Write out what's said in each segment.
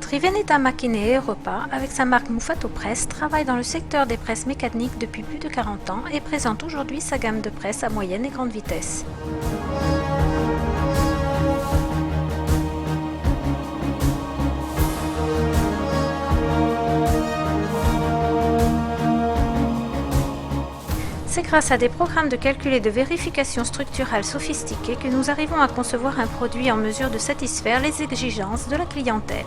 Triveneta Macchine Europa, avec sa marque Mufato Press, travaille dans le secteur des presses mécaniques depuis plus de 40 ans et présente aujourd'hui sa gamme de presses à moyenne et grande vitesse. C'est grâce à des programmes de calcul et de vérification structurale sophistiqués que nous arrivons à concevoir un produit en mesure de satisfaire les exigences de la clientèle.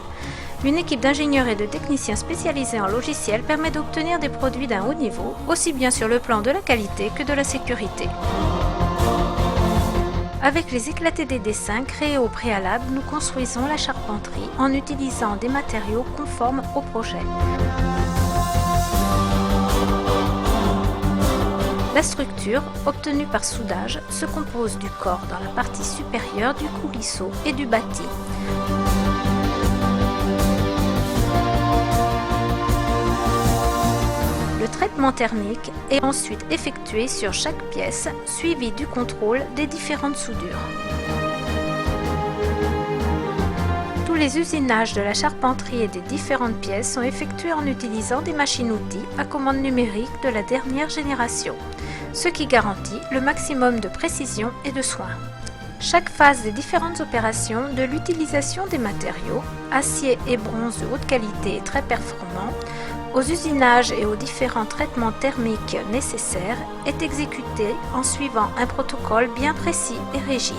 Une équipe d'ingénieurs et de techniciens spécialisés en logiciels permet d'obtenir des produits d'un haut niveau, aussi bien sur le plan de la qualité que de la sécurité. Avec les éclatés des dessins créés au préalable, nous construisons la charpenterie en utilisant des matériaux conformes au projet. La structure, obtenue par soudage, se compose du corps dans la partie supérieure du coulisseau et du bâti. Le traitement thermique est ensuite effectué sur chaque pièce, suivi du contrôle des différentes soudures. Tous les usinages de la charpenterie et des différentes pièces sont effectués en utilisant des machines-outils à commande numérique de la dernière génération, ce qui garantit le maximum de précision et de soin. Chaque phase des différentes opérations, de l'utilisation des matériaux, acier et bronze de haute qualité et très performants, aux usinages et aux différents traitements thermiques nécessaires, est exécutée en suivant un protocole bien précis et rigide.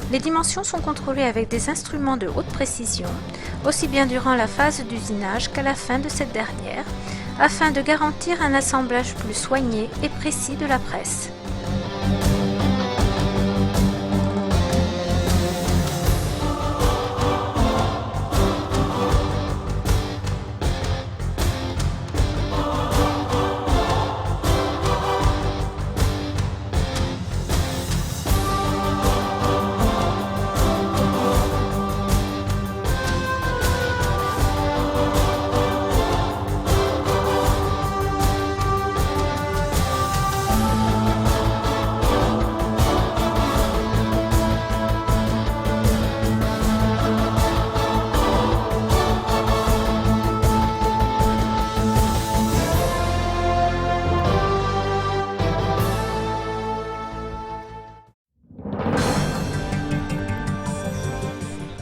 Les dimensions sont contrôlées avec des instruments de haute précision, aussi bien durant la phase d'usinage qu'à la fin de cette dernière, afin de garantir un assemblage plus soigné et précis de la presse.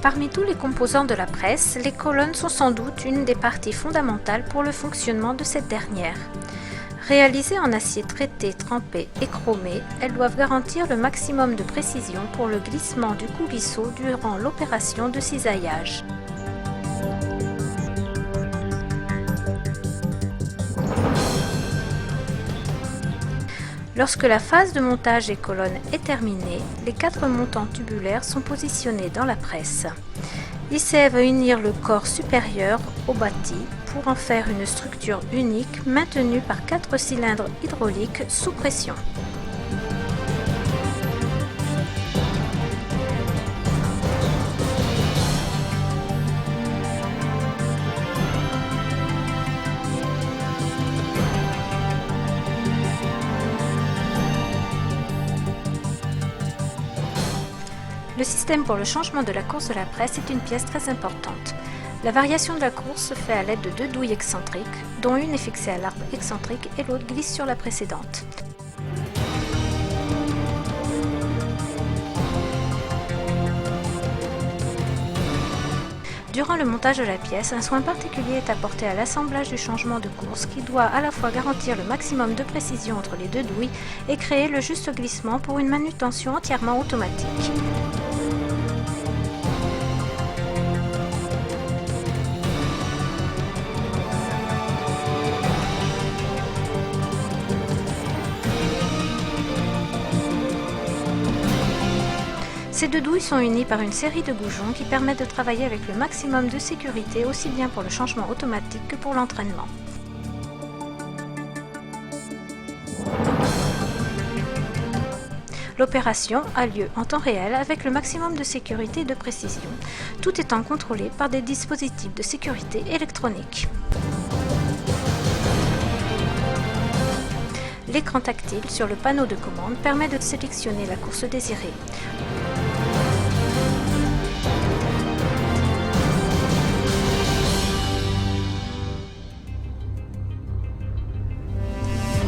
Parmi tous les composants de la presse, les colonnes sont sans doute une des parties fondamentales pour le fonctionnement de cette dernière. Réalisées en acier traité, trempé et chromé, elles doivent garantir le maximum de précision pour le glissement du coulisseau durant l'opération de cisaillage. Lorsque la phase de montage des colonnes est terminée, les 4 montants tubulaires sont positionnés dans la presse. Ils servent à unir le corps supérieur au bâti pour en faire une structure unique maintenue par 4 cylindres hydrauliques sous pression. Le système pour le changement de la course de la presse est une pièce très importante. La variation de la course se fait à l'aide de 2 douilles excentriques, dont une est fixée à l'arbre excentrique et l'autre glisse sur la précédente. Durant le montage de la pièce, un soin particulier est apporté à l'assemblage du changement de course qui doit à la fois garantir le maximum de précision entre les 2 douilles et créer le juste glissement pour une manutention entièrement automatique. Ces 2 douilles sont unies par une série de goujons qui permettent de travailler avec le maximum de sécurité aussi bien pour le changement automatique que pour l'entraînement. L'opération a lieu en temps réel avec le maximum de sécurité et de précision, tout étant contrôlé par des dispositifs de sécurité électroniques. L'écran tactile sur le panneau de commande permet de sélectionner la course désirée.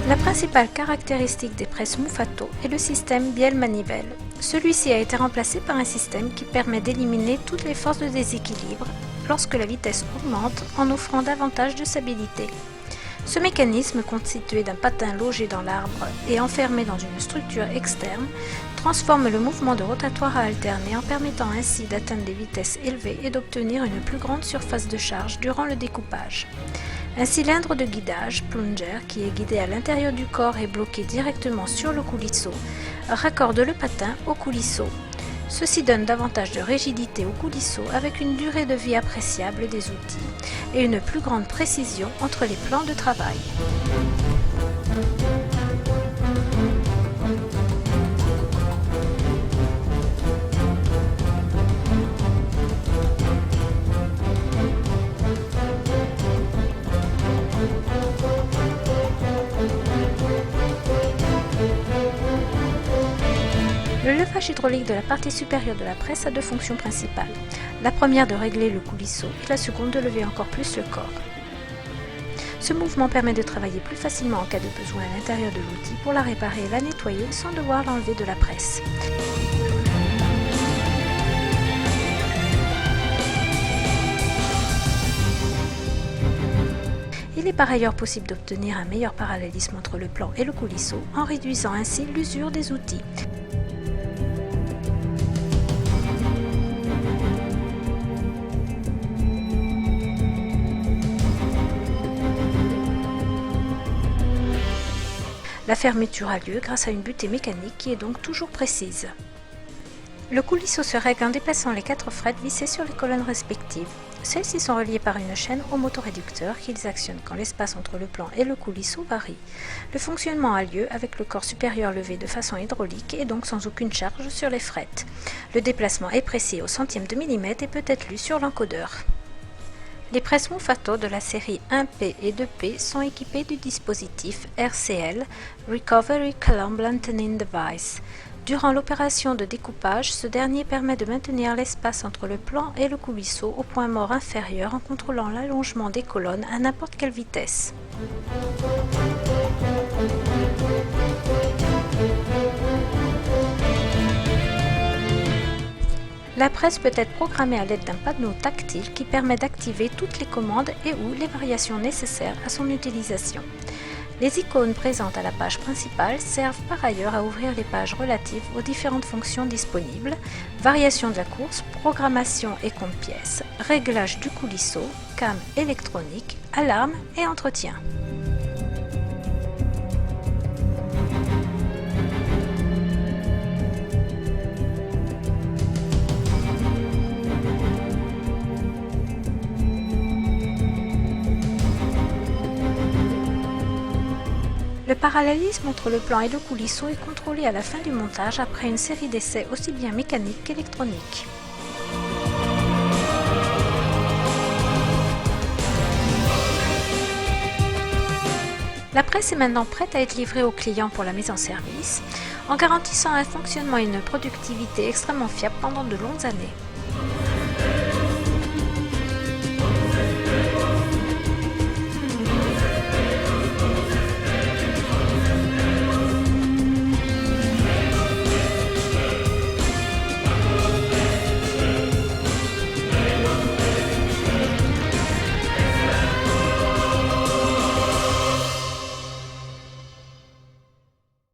La principale caractéristique des presses Mufato est le système bielle-manivelle. Celui-ci a été remplacé par un système qui permet d'éliminer toutes les forces de déséquilibre lorsque la vitesse augmente en offrant davantage de stabilité. Ce mécanisme, constitué d'un patin logé dans l'arbre et enfermé dans une structure externe, transforme le mouvement de rotatoire à alterner en permettant ainsi d'atteindre des vitesses élevées et d'obtenir une plus grande surface de charge durant le découpage. Un cylindre de guidage, plunger, qui est guidé à l'intérieur du corps et bloqué directement sur le coulisseau, raccorde le patin au coulisseau. Ceci donne davantage de rigidité au coulisseau avec une durée de vie appréciable des outils et une plus grande précision entre les plans de travail. Le levage hydraulique de la partie supérieure de la presse a deux fonctions principales. La première de régler le coulisseau et la seconde de lever encore plus le corps. Ce mouvement permet de travailler plus facilement en cas de besoin à l'intérieur de l'outil pour la réparer et la nettoyer sans devoir l'enlever de la presse. Il est par ailleurs possible d'obtenir un meilleur parallélisme entre le plan et le coulisseau en réduisant ainsi l'usure des outils. La fermeture a lieu grâce à une butée mécanique qui est donc toujours précise. Le coulisseau se règle en déplaçant les 4 frettes vissées sur les colonnes respectives. Celles-ci sont reliées par une chaîne au motoréducteur qui les actionne quand l'espace entre le plan et le coulisseau varie. Le fonctionnement a lieu avec le corps supérieur levé de façon hydraulique et donc sans aucune charge sur les frettes. Le déplacement est précis au centième de millimètre et peut être lu sur l'encodeur. Les presses Mufato de la série 1P et 2P sont équipées du dispositif RCL, Recovery Column Lengthening Device. Durant l'opération de découpage, ce dernier permet de maintenir l'espace entre le plan et le coulisseau au point mort inférieur en contrôlant l'allongement des colonnes à n'importe quelle vitesse. La presse peut être programmée à l'aide d'un panneau tactile qui permet d'activer toutes les commandes et ou les variations nécessaires à son utilisation. Les icônes présentes à la page principale servent par ailleurs à ouvrir les pages relatives aux différentes fonctions disponibles, variation de la course, programmation et compte-pièces, réglage du coulisseau, cam électronique, alarme et entretien. Le parallélisme entre le plan et le coulisseau est contrôlé à la fin du montage après une série d'essais aussi bien mécaniques qu'électroniques. La presse est maintenant prête à être livrée au client pour la mise en service, en garantissant un fonctionnement et une productivité extrêmement fiables pendant de longues années.